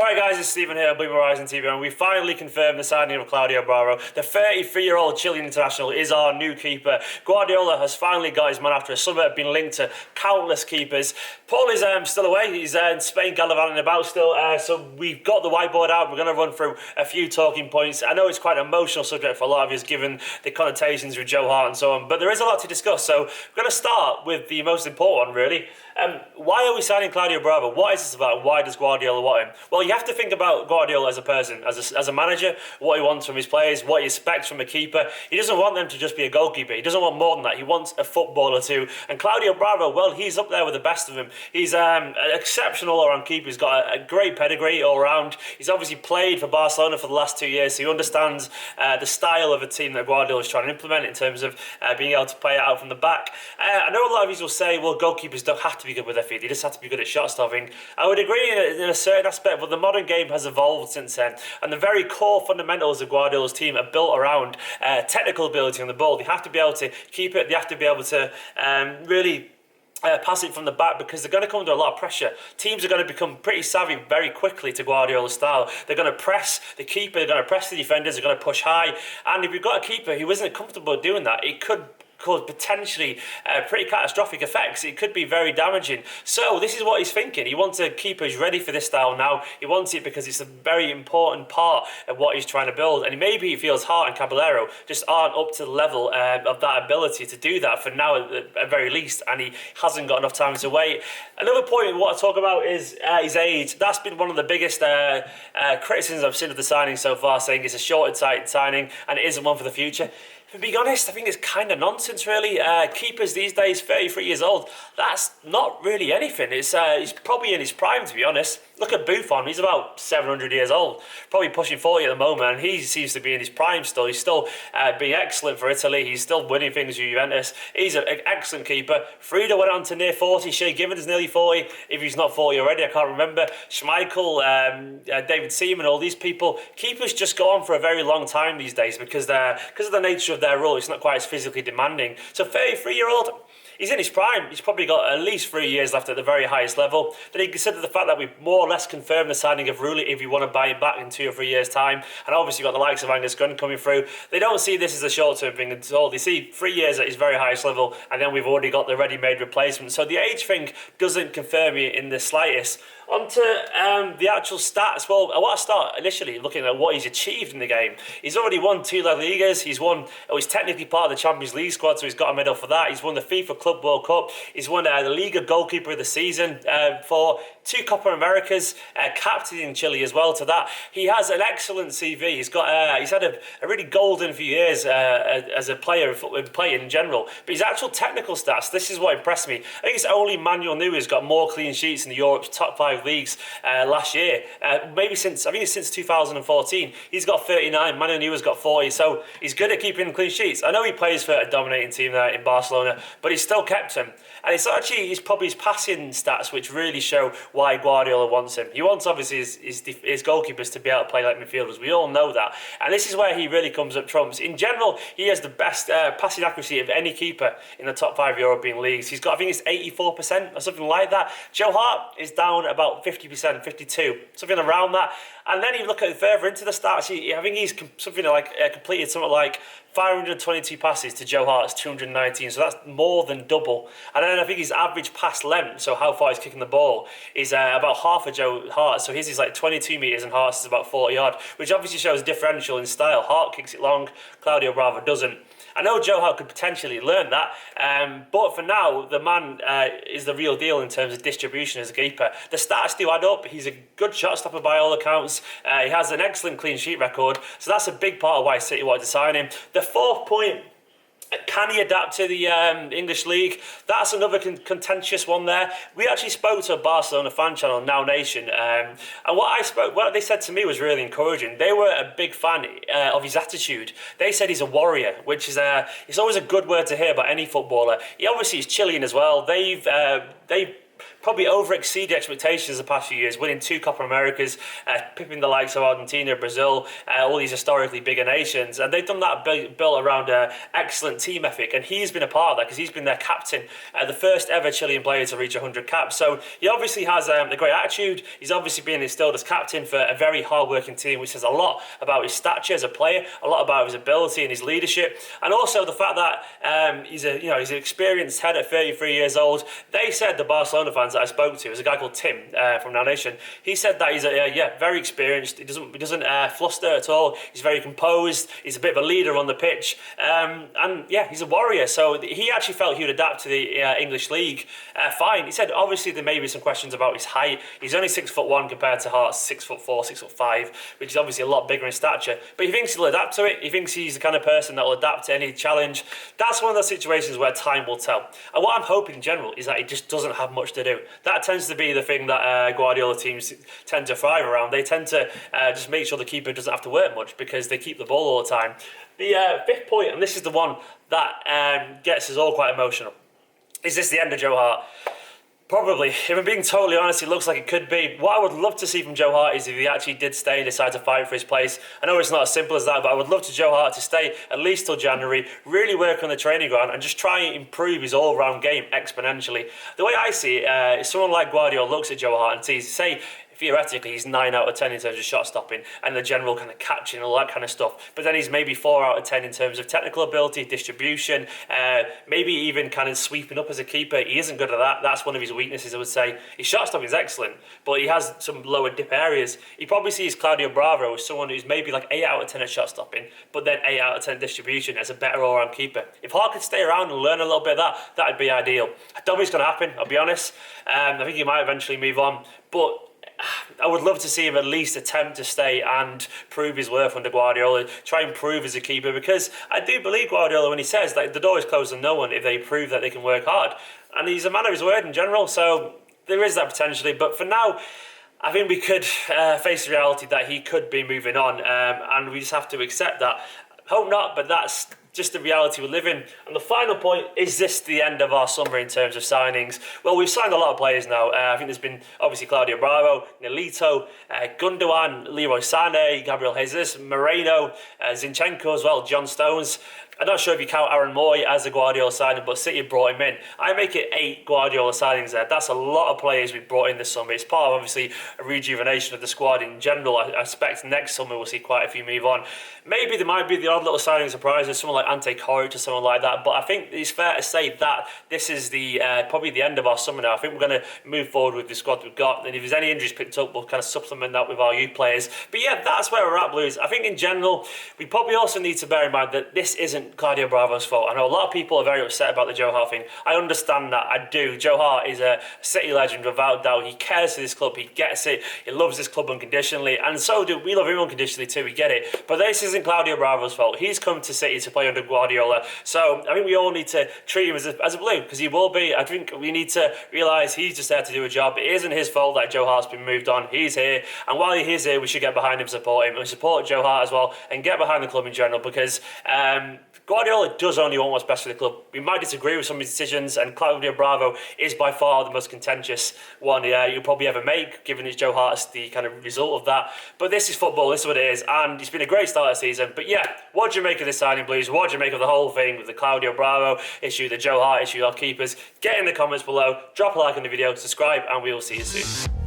Alright guys, it's Stephen here, BlueMoonRisingTV, and we finally confirmed the signing of Claudio Bravo. The 33-year-old Chilean international is our new keeper. Guardiola has finally got his man after a summer been linked to countless keepers. Paul is still away, he's in Spain gallivanting about still, so we've got the whiteboard out. We're going to run through a few talking points. I know it's quite an emotional subject for a lot of you given the connotations with Joe Hart and so on, but there is a lot to discuss, so we're going to start with the most important one really. Why are we signing Claudio Bravo? What is this about? Why does Guardiola want him? Well, you have to think about Guardiola as a person, as a manager, what he wants from his players, what he expects from a keeper. He doesn't want them to just be a goalkeeper. He doesn't want more than that. He wants a footballer too. And Claudio Bravo, well, he's up there with the best of them. He's an exceptional all-round keeper. He's got a great pedigree all round. He's obviously played for Barcelona for the last 2 years, so he understands the style of a team that Guardiola is trying to implement in terms of being able to play it out from the back. I know a lot of you will say, well, goalkeepers don't have to be good with their feet. They just have to be good at shot stopping. I would agree in a certain aspect, but the modern game has evolved since then, and the very core fundamentals of Guardiola's team are built around technical ability on the ball. They have to be able to keep it. They have to be able to really pass it from the back, because they're going to come under a lot of pressure. Teams are going to become pretty savvy very quickly to Guardiola's style. They're going to press the keeper, they're going to press the defenders, they're going to push high, and if you've got a keeper who isn't comfortable doing that, it could cause potentially pretty catastrophic effects. It could be very damaging. So this is what he's thinking. He wants a keeper who's ready for this style now. He wants it because it's a very important part of what he's trying to build, and maybe he feels Hart and Caballero just aren't up to the level of that ability to do that for now at the very least, and he hasn't got enough time to wait. Another point what I talk about is his age. That's been one of the biggest criticisms I've seen of the signing so far, saying it's a short-sighted signing and it isn't one for the future. To be honest, I think it's kind of nonsense, really. Keepers these days, 33 years old, that's not really anything. He's probably in his prime, to be honest. Look at Buffon, he's about 700 years old, probably pushing 40 at the moment, and he seems to be in his prime still. He's still being excellent for Italy. He's still winning things with Juventus. He's an excellent keeper. Frieda went on to near 40. Shea Given's nearly 40, if he's not 40 already, I can't remember. Schmeichel, David Seaman, all these people. Keepers just go on for a very long time these days because of the nature of their role. It's not quite as physically demanding. So 33-year-old, he's in his prime. He's probably got at least 3 years left at the very highest level. Then you consider the fact that we've more or less confirmed the signing of Rulli if you want to buy him back in 2 or 3 years' time. And obviously you've got the likes of Angus Gunn coming through. They don't see this as a short-term thing at all. They see 3 years at his very highest level, and then we've already got the ready-made replacement. So the age thing doesn't confirm me in the slightest. On to the actual stats. Well, I want to start initially looking at what he's achieved in the game. He's already won 2 La Ligas. He's technically part of the Champions League squad, so he's got a medal for that. He's won the FIFA Club World Cup. He's won the Liga Goalkeeper of the Season for 2 Copa Americas, captaining Chile as well to that. He has an excellent CV. He's had a really golden few years as a player, playing in general. But his actual technical stats, this is what impressed me. I think it's only Manuel Neuer's got more clean sheets in Europe's top 5 leagues last year. Maybe since 2014. He's got 39, Manuel Neuer's got 40, so he's good at keeping clean sheets. I know he plays for a dominating team there in Barcelona, but he's still kept him. And it's probably his passing stats which really show why Guardiola wants him. He wants obviously his goalkeepers to be able to play like midfielders. We all know that. And this is where he really comes up trumps. In general, he has the best passing accuracy of any keeper in the top 5 European leagues. He's got, I think it's 84% or something like that. Joe Hart is down about 50%, 52, something around that. And then you look at further into the stats, I think he's something like completed something like 522 passes to Joe Hart's 219, so that's more than double. And then I think his average pass length, so how far he's kicking the ball, is about half of Joe Hart. So his is like 22 metres and Hart's is about 40 yard, which obviously shows a differential in style. Hart kicks it long, Claudio Bravo doesn't. I know Joe Hart could potentially learn that, but for now, the man is the real deal in terms of distribution as a keeper. The stats do add up. He's a good shot stopper by all accounts. He has an excellent clean sheet record, so that's a big part of why City wanted to sign him. The 4th point, can he adapt to the English League? That's another contentious one there. We actually spoke to a Barcelona fan channel, Now Nation, and what they said to me was really encouraging. They were a big fan of his attitude. They said he's a warrior, which is it's always a good word to hear about any footballer. He obviously is Chilean as well. They've probably over-exceeded expectations the past few years, winning 2 Copa Americas, pipping the likes of Argentina, Brazil, all these historically bigger nations, and they've done that built around an excellent team ethic, and he's been a part of that because he's been their captain, the first ever Chilean player to reach 100 caps. So he obviously has a great attitude. He's obviously been instilled as captain for a very hard-working team, which says a lot about his stature as a player, a lot about his ability and his leadership, and also the fact that he's an experienced head at 33 years old. They said, the Barcelona fans that I spoke to, there's a guy called Tim from Now Nation. He said that he's very experienced. He doesn't fluster at all. He's very composed. He's a bit of a leader on the pitch, and he's a warrior. So he actually felt he would adapt to the English league fine. He said obviously there may be some questions about his height. He's only 6'1" compared to Hart's 6'4", 6'5", which is obviously a lot bigger in stature. But he thinks he'll adapt to it. He thinks he's the kind of person that will adapt to any challenge. That's one of those situations where time will tell. And what I'm hoping in general is that he just doesn't have much to do. That tends to be the thing that Guardiola teams tend to thrive around. They tend to just make sure the keeper doesn't have to work much because they keep the ball all the time. The fifth point, and this is the one that gets us all quite emotional. Is this the end of Joe Hart? Probably. If I'm being totally honest, it looks like it could be. What I would love to see from Joe Hart is if he actually did stay and decide to fight for his place. I know it's not as simple as that, but I would love to Joe Hart to stay at least till January, really work on the training ground and just try and improve his all-round game exponentially. The way I see it, is someone like Guardiola looks at Joe Hart and sees, say, theoretically he's 9 out of 10 in terms of shot stopping and the general kind of catching and all that kind of stuff, but then he's maybe 4 out of 10 in terms of technical ability, distribution, maybe even kind of sweeping up as a keeper. He isn't good at that. That's one of his weaknesses, I would say. His shot stopping is excellent, but he has some lower dip areas. He probably sees Claudio Bravo as someone who's maybe like 8 out of 10 at shot stopping, but then 8 out of 10 distribution as a better all-round keeper. If Hart could stay around and learn a little bit of that, that'd be ideal. I don't think it's going to happen, I'll be honest. I think he might eventually move on, but I would love to see him at least attempt to stay and prove his worth under Guardiola, try and prove as a keeper, because I do believe Guardiola when he says that the door is closed on no one if they prove that they can work hard. And he's a man of his word in general, so there is that potentially. But for now, I think we could face the reality that he could be moving on, and we just have to accept that. Hope not, but that's just the reality we live in. And the final point, is this the end of our summer in terms of signings? Well, we've signed a lot of players now. I think there's been obviously Claudio Bravo, Nolito, Gundogan, Leroy Sané, Gabriel Jesus, Moreno, Zinchenko as well, John Stones. I'm not sure if you count Aaron Moy as a Guardiola signing, but City brought him in. I make it 8 Guardiola signings there. That's a lot of players we brought in this summer. It's part of obviously a rejuvenation of the squad in general. I expect next summer we'll see quite a few move on. Maybe there might be the odd little signing surprises, someone like Ante Coric or someone like that, but I think it's fair to say that this is the probably the end of our summer now. I think we're going to move forward with the squad we've got, and if there's any injuries picked up, we'll kind of supplement that with our youth players. But yeah, that's where we're at, Blues. I think in general, we probably also need to bear in mind that this isn't Claudio Bravo's fault. I know a lot of people are very upset about the Joe Hart thing. I understand that, I do. Joe Hart is a City legend without doubt. He cares for this club, he gets it, he loves this club unconditionally, and so do we. Love him unconditionally too, we get it. But this isn't Claudio Bravo's fault. He's come to City to play under Guardiola, so I think we all need to treat him as a Blue, because he will be. I think we need to realise he's just there to do a job. It isn't his fault that Joe Hart's been moved on. He's here, and while he is here, we should get behind him, support him, and support Joe Hart as well, and get behind the club in general, because Guardiola does only want what's best for the club. We might disagree with some of his decisions, and Claudio Bravo is by far the most contentious one you'll probably ever make, given it's Joe Hart's the kind of result of that. But this is football, this is what it is, and it's been a great start of the season. But yeah, what do you make of this signing, Blues? What do you make of the whole thing with the Claudio Bravo issue, the Joe Hart issue, our keepers? Get in the comments below, drop a like on the video, subscribe, and we will see you soon.